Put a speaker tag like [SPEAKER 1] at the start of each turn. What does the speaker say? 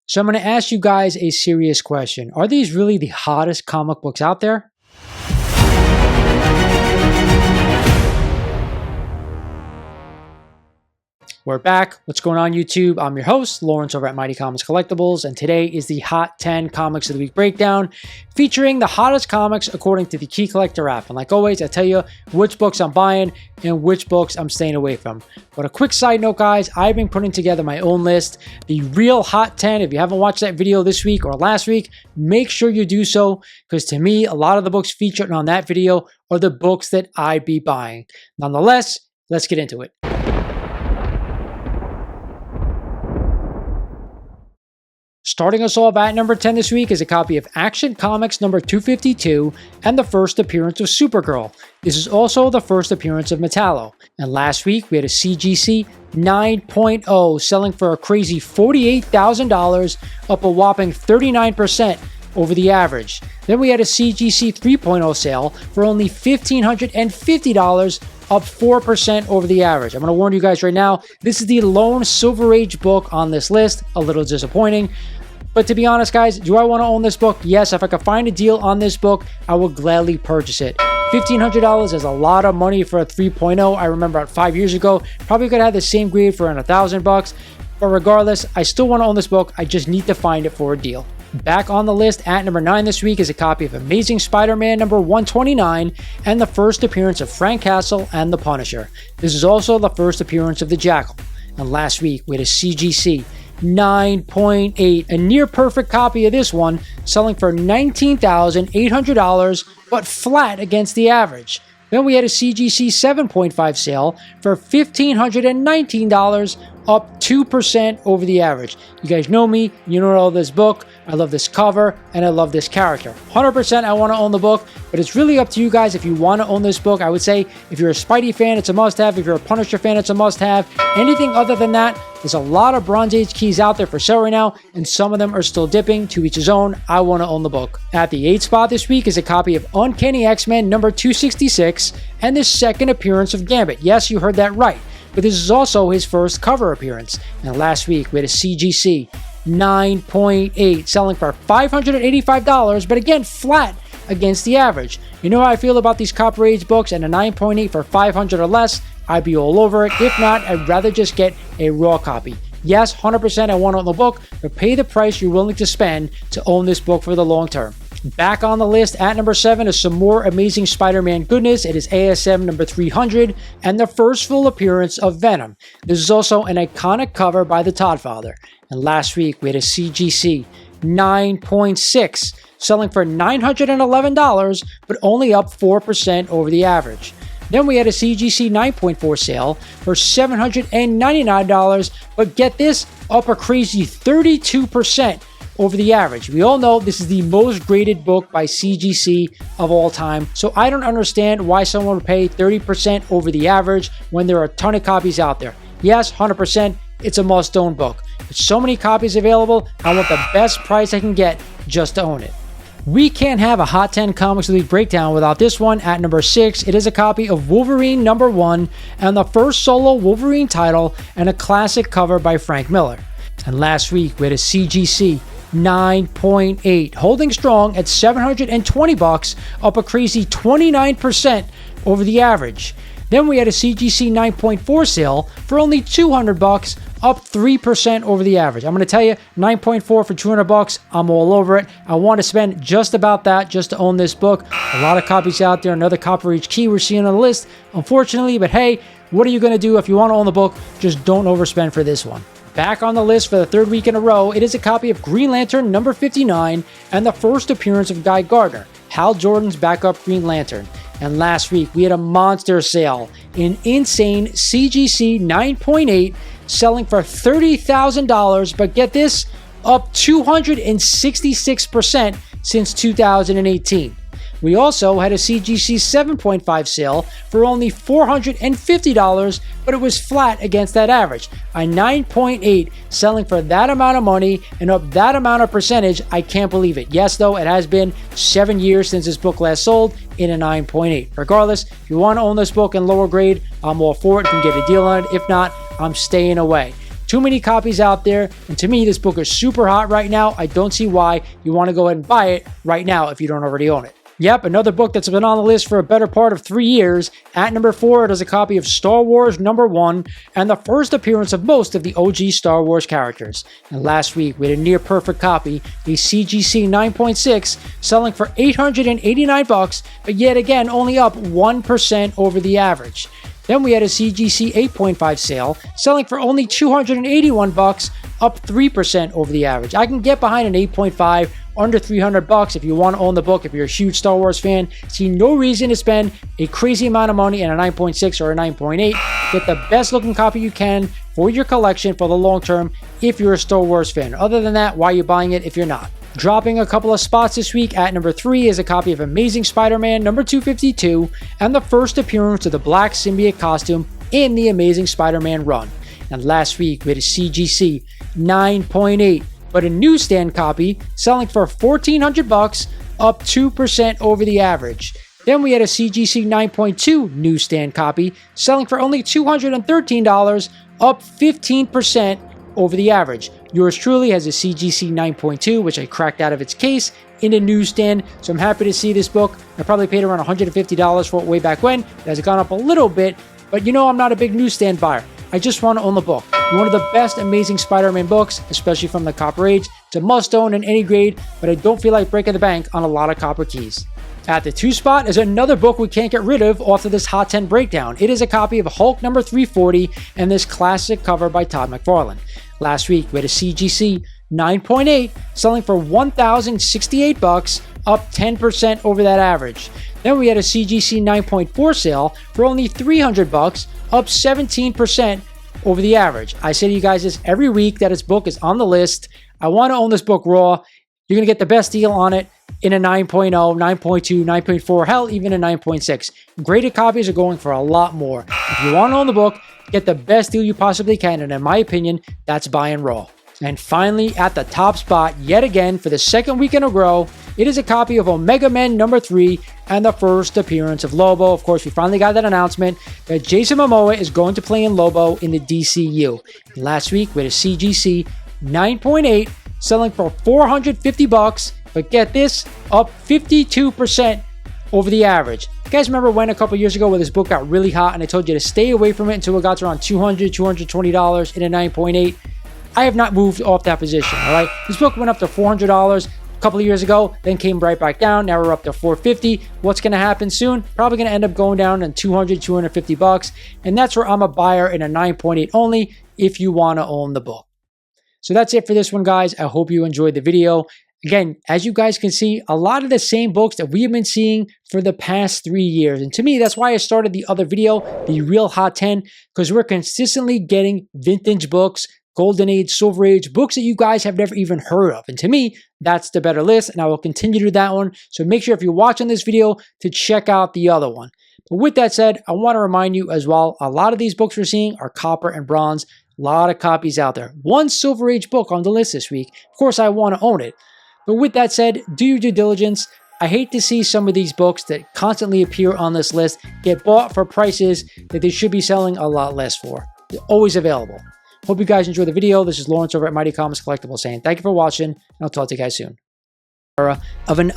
[SPEAKER 1] So I'm going to ask you guys a serious question. Are these really the hottest comic books out there? We're back. What's going on, YouTube? I'm your host, Lawrence over at Mighty Comics Collectibles, and today is the Hot 10 Comics of the Week breakdown, featuring the hottest comics according to the Key Collector app. And like always, I tell you which books I'm buying and which books I'm staying away from. But a quick side note, guys, I've been putting together my own list, the real Hot 10. If you haven't watched that video this week or last week, make sure you do so, because to me, a lot of the books featured on that video are the books that I'd be buying. Nonetheless, let's get into it. Starting us off at number 10 this week is a copy of Action Comics number 252 and the first appearance of Supergirl. This is also the first appearance of Metallo. And last week we had a CGC 9.0 selling for a crazy $48,000, up a whopping 39% over the average. Then we had a CGC 3.0 sale for only $1,550, up 4% over the average. I'm going to warn you guys right now, this is the lone Silver Age book on this list. A little disappointing. But to be honest, guys, do I want to own this book? Yes, if I could find a deal on this book, I would gladly purchase it. $1,500 is a lot of money for a 3.0. I remember about 5 years ago, probably could have had the same grade for around $1,000. But regardless, I still want to own this book. I just need to find it for a deal. Back on the list at number 9 this week is a copy of Amazing Spider-Man number 129 and the first appearance of Frank Castle and the Punisher. This is also the first appearance of the Jackal. And last week we had a CGC 9.8, a near perfect copy of this one, selling for $19,800, but flat against the average. Then we had a CGC 7.5 sale for $1,519, up 2% over the average. You guys know me, you know I love this book, I love this cover, and I love this character. 100% I want to own the book, but it's really up to you guys if you want to own this book. I would say if you're a Spidey fan, it's a must-have. If you're a Punisher fan, it's a must-have. Anything other than that, there's a lot of Bronze Age keys out there for sale right now, and some of them are still dipping. To each his own. I want to own the book. At the 8th spot this week is a copy of Uncanny X-Men number 266 and the second appearance of Gambit. Yes, you heard that right. But this is also his first cover appearance. And last week we had a CGC 9.8 selling for $585, but again flat against the average. You know how I feel about these Copper Age books, and a 9.8 for $500 or less, I'd be all over it. If not, I'd rather just get a raw copy. Yes, 100% I want to own the book, but pay the price you're willing to spend to own this book for the long term. Back on the list at number 7 is some more Amazing Spider-Man goodness. It is ASM number 300 and the first full appearance of Venom. This is also an iconic cover by the Todd Father. And last week we had a CGC 9.6 selling for $911, but only up 4% over the average. Then we had a CGC 9.4 sale for $799, but get this, up a crazy 32% over the average. We all know this is the most graded book by CGC of all time, so I don't understand why someone would pay 30% over the average when there are a ton of copies out there. Yes, 100%, it's a must-own book. With so many copies available, I want the best price I can get just to own it. We can't have a Hot 10 Comics of the Week breakdown without this one. At number 6, it is a copy of Wolverine number 1 and the first solo Wolverine title and a classic cover by Frank Miller. And last week we had a CGC 9.8, holding strong at $720, up a crazy 29% over the average. Then we had a CGC 9.4 sale for only $200, up 3% over the average. I'm going to tell you, 9.4 for $200, I'm all over it. I want to spend just about that just to own this book. A lot of copies out there, another Copper Age key we're seeing on the list, unfortunately, but hey, what are you going to do if you want to own the book? Just don't overspend for this one. Back on the list for the third week in a row, it is a copy of Green Lantern number 59 and the first appearance of Guy Gardner, Hal Jordan's backup Green Lantern. And last week, we had a monster sale, an insane CGC 9.8 selling for $30,000, but get this, up 266% since 2018. We also had a CGC 7.5 sale for only $450, but it was flat against that average. A 9.8 selling for that amount of money and up that amount of percentage, I can't believe it. Yes, though, it has been 7 years since this book last sold in a 9.8. Regardless, if you want to own this book in lower grade, I'm all for it. You can get a deal on it. If not, I'm staying away. Too many copies out there, and to me, this book is super hot right now. I don't see why you want to go ahead and buy it right now if you don't already own it. Yep, another book that's been on the list for a better part of 3 years. At number 4, it is a copy of Star Wars #1 and the first appearance of most of the OG Star Wars characters. And last week, we had a near perfect copy, a CGC 9.6, selling for $889, but yet again, only up 1% over the average. Then we had a CGC 8.5 sale, selling for only $281, up 3% over the average. I can get behind an 8.5, under $300 if you want to own the book. If you're a huge Star Wars fan, see no reason to spend a crazy amount of money in a 9.6 or a 9.8. Get the best looking copy you can for your collection for the long term if you're a Star Wars fan. Other than that, why are you buying it if you're not? Dropping a couple of spots this week, at number 3 is a copy of Amazing Spider-Man number 252 and the first appearance of the black symbiote costume in the Amazing Spider-Man run. And last week we had a CGC 9.8, but a newsstand copy selling for $1,400, up 2% over the average. Then we had a CGC 9.2 newsstand copy selling for only $213, up 15% over the average. Yours truly has a CGC 9.2, which I cracked out of its case in a newsstand, so I'm happy to see this book. I probably paid around $150 for it way back when. It has gone up a little bit, but you know I'm not a big newsstand buyer. I just want to own the book. One of the best Amazing Spider-Man books, especially from the Copper Age. It's a must-own in any grade, but I don't feel like breaking the bank on a lot of Copper keys. At the 2 spot is another book we can't get rid of off of this Hot 10 breakdown. It is a copy of Hulk number 340 and this classic cover by Todd McFarlane. Last week, we had a CGC 9.8 selling for $1,068, up 10% over that average. Then we had a CGC 9.4 sale for only $300, up 17% over the average. I say to you guys this every week that this book is on the list. I want to own this book raw. You're going to get the best deal on it in a 9.0, 9.2, 9.4, hell, even a 9.6. Graded copies are going for a lot more. If you want to own the book, get the best deal you possibly can, and in my opinion, that's buying raw. And finally, at the top spot, yet again, for the second week in a row, it is a copy of Omega Men number 3 and the first appearance of Lobo. Of course, we finally got that announcement that Jason Momoa is going to play in Lobo in the DCU. And last week, we had a CGC 9.8 selling for $450, but get this, up 52% over the average. You guys remember when a couple years ago when this book got really hot and I told you to stay away from it until it got to around $200, $220 in a 9.8? I have not moved off that position, all right? This book went up to $400 a couple of years ago, then came right back down. Now we're up to $450. What's going to happen soon? Probably going to end up going down to $200, $250, and that's where I'm a buyer in a 9.8 only if you want to own the book. So that's it for this one, guys. I hope you enjoyed the video. Again, as you guys can see, a lot of the same books that we have been seeing for the past 3 years. And to me, that's why I started the other video, the Real Hot 10, because we're consistently getting vintage books, Golden Age, Silver Age, books that you guys have never even heard of. And to me, that's the better list, and I will continue to do that one. So make sure if you're watching this video to check out the other one. But with that said, I want to remind you as well, a lot of these books we're seeing are copper and bronze. A lot of copies out there. One Silver Age book on the list this week. Of course, I want to own it. But with that said, do your due diligence. I hate to see some of these books that constantly appear on this list get bought for prices that they should be selling a lot less for. They're always available. Hope you guys enjoyed the video. This is Lawrence over at Mighty Comics Collectibles saying thank you for watching, and I'll talk to you guys soon. Of an